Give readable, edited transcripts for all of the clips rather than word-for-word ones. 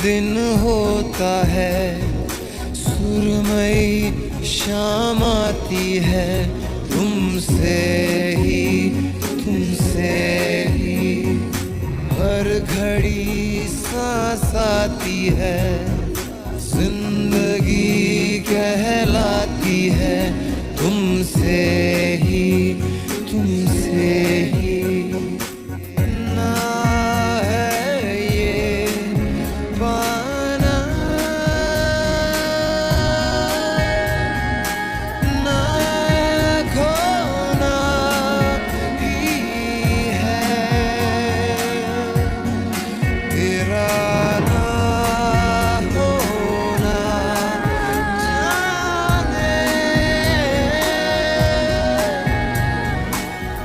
दिन होता है, सुरमई शाम आती है, तुमसे ही हर घड़ी सांस आती है, जिंदगी कहलाती है, तुमसे ही ना है ये पाना, ना खोना ही है, तेरा ना होना जाने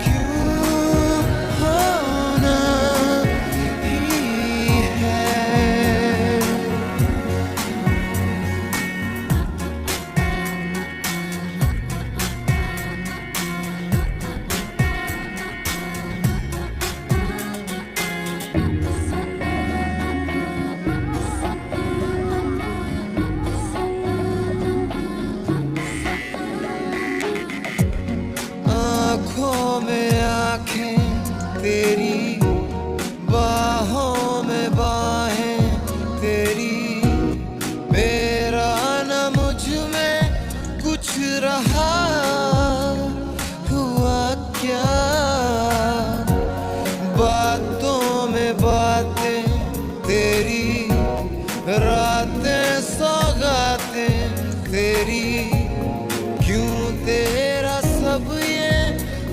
क्यों होना ही है। आँखों में आँखें तेरी, बाहों में बाहें तेरी, मेरा न मुझ में कुछ रहा हुआ क्या, बातों में बातें तेरी, रातें सौगातें तेरी, क्यों तेरा सब ये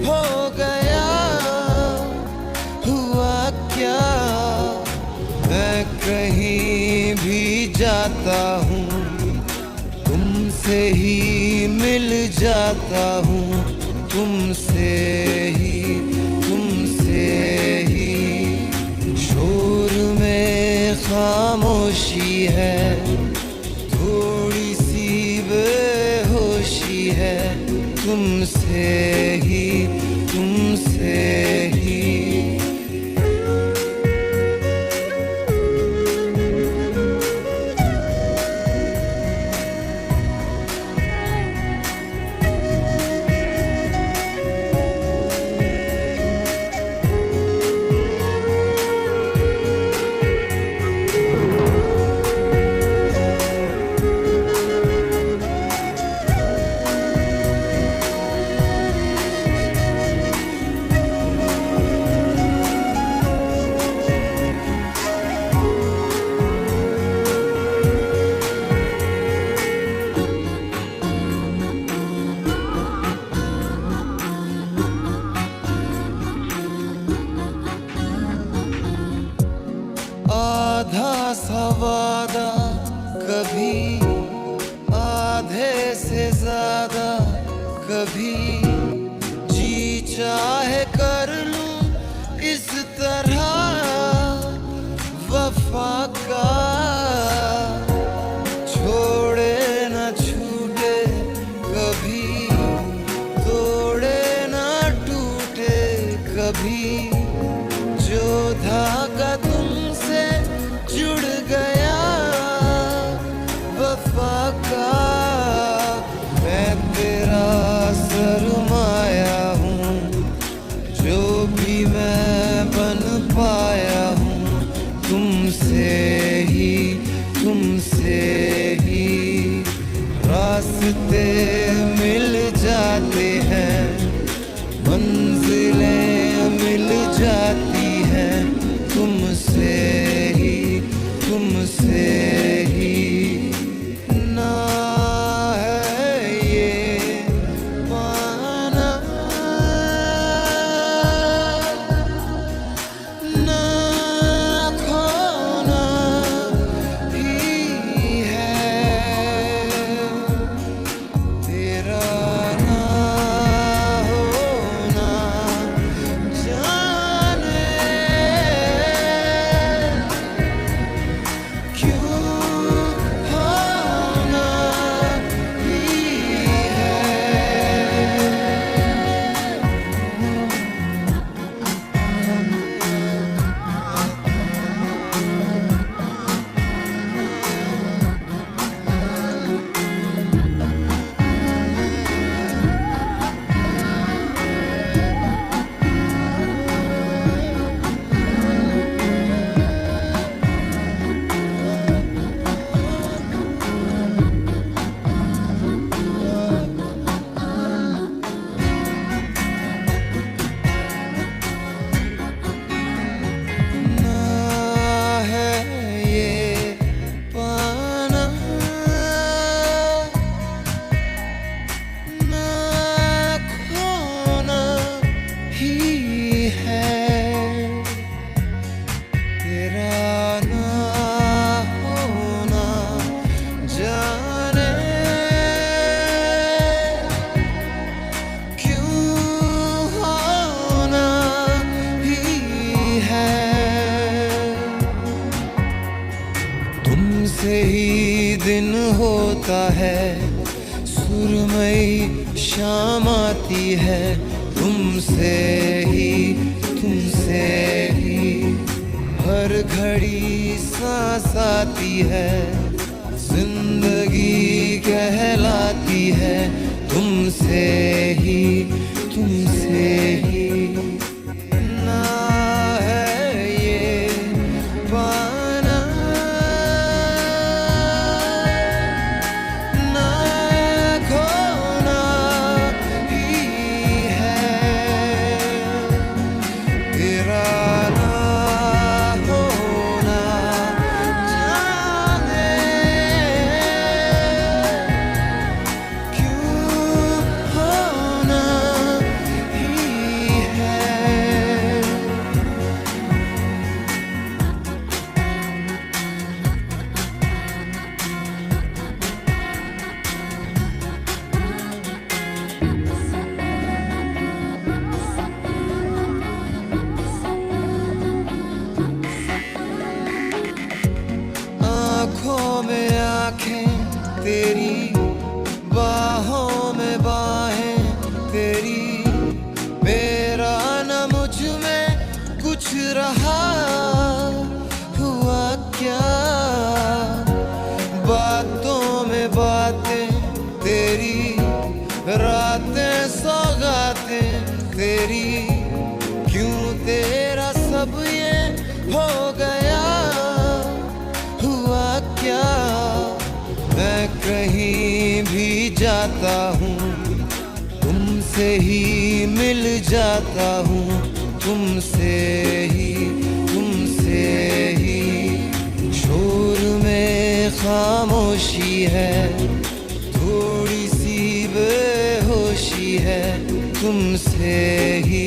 हो गया, हुआ क्या। मैं कहीं भी जाता हूँ, तुमसे ही मिल जाता हूँ, तुमसे ही शोर में खामोशी है, थोड़ी सी बेहोशी है, तुमसे ही आधा सा वादा, कभी आधे से ज्यादा, कभी जी चाहे कर लूं इस तरह वफा का, छोड़े न छूटे कभी, तोड़े न टूटे कभी, जो धागा तुमसे जुड़ गया वफा का, मैं तेरा सरमाया हूँ, जो भी मैं बन पाया हूँ, तुमसे ही रास्ते मिल जाते हैं, मंजिलें मिल जाती हैं, तुमसे ही ना है ये पाना, ना खोना ही है, तेरा ना होना जाने क्यों तुमसे ही दिन होता है, सुरमई शाम आती है, तुमसे ही हर घड़ी सांस आती है, जिंदगी कहलाती है, तुमसे ही ना है ये पाना, ना खोना ही है, तेरा ना होना जाने क्यों होना ही है। आँखों में आँखें तेरी, बाहों में बाहें तेरी, मेरा न मुझ में कुछ रहा हुआ क्या, बातों में बातें तेरी, रातें सौगातें तेरी, क्यों तेरा सब ये हो गया, हुआ क्या। मैं कहीं भी जाता हूँ, तुमसे ही मिल जाता हूँ, तुमसे ही शोर में खामोशी है, थोड़ी सी बेहोशी है, तुमसे ही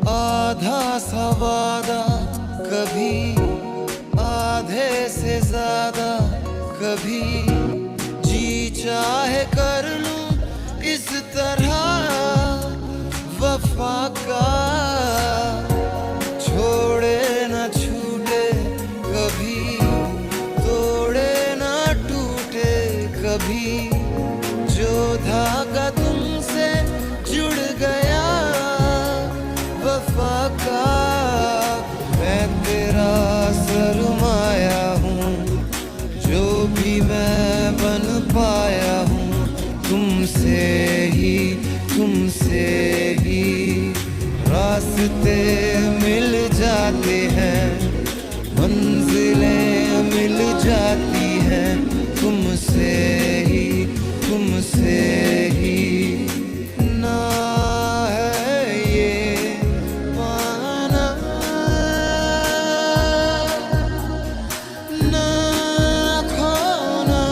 आधा सा वादा, कभी आधे से ज्यादा, कभी जी चाहे कर लूं इस तरह वफा का, छोड़े न छूटे कभी, तोड़े न टूटे कभी, जो धागा तुमसे जुड़ गया वफा का, मैं तेरा सरमाया हूँ, जो भी मैं बन पाया हूँ, तुमसे ही रास्ते मिल जाते हैं, मंजिलें मिल जाती हैं, तुमसे ही ना है ये पाना, ना खोना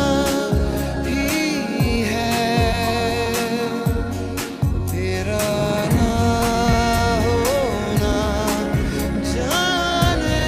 ही है, तेरा ना होना जाने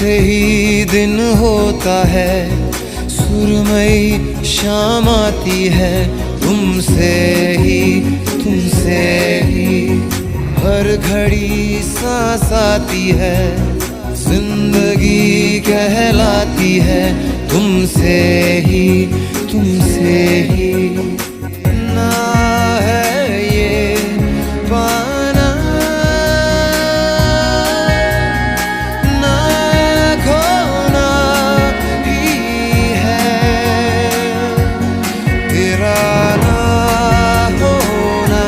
तुमसे ही दिन होता है, सुरमई शाम आती है, तुमसे ही हर घड़ी सांस आती है, जिंदगी कहलाती है, तुमसे ही ना है ये पाना ना खोना ही है, तेरा ना होना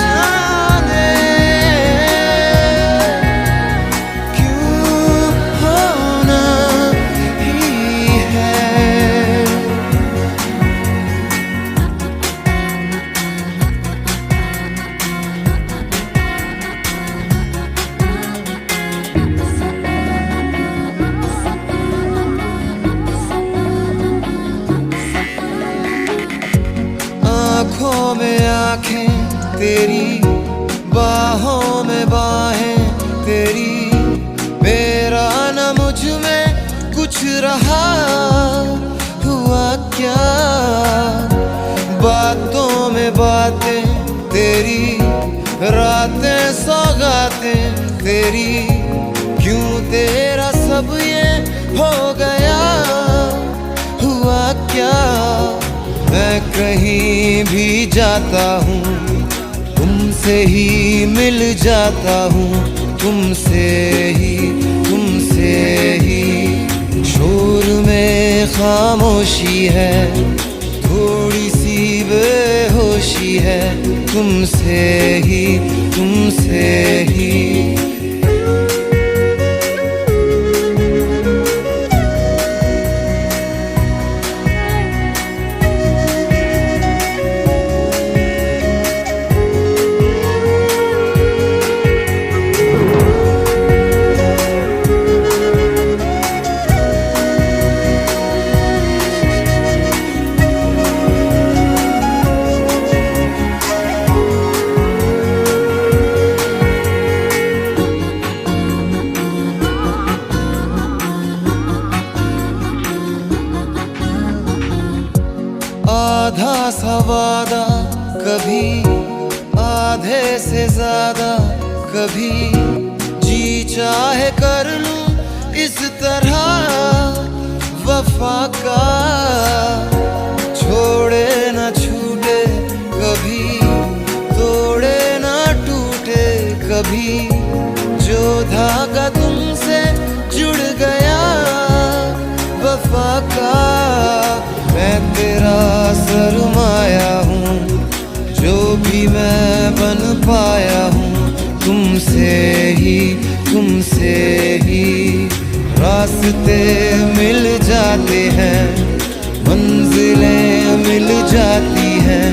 जाने क्यों होना ही है। आँखों में आँखें तेरी, बाहों में बाहें तेरी, मेरा न मुझ में कुछ रहा हुआ क्या, बातों में बातें तेरी, रातें सौगातें तेरी, क्यों तेरा सब ये हो गया हुआ क्या। मैं कहीं भी जाता हूँ, तुमसे ही मिल जाता हूँ, तुमसे ही शोर में खामोशी है, थोड़ी सी बेहोशी है, तुमसे ही आधा सा वादा कभी आधे से ज्यादा, कभी जी चाहे कर लूं इस तरह वफा का, छोड़े न छूटे कभी, तोड़े न टूटे कभी, जो धागा तुमसे जुड़ गया वफा का, मैं तेरा सरमाया हूँ, जो भी मैं बन पाया हूँ, तुमसे ही रास्ते मिल जाते हैं, मंजिलें मिल जाती हैं,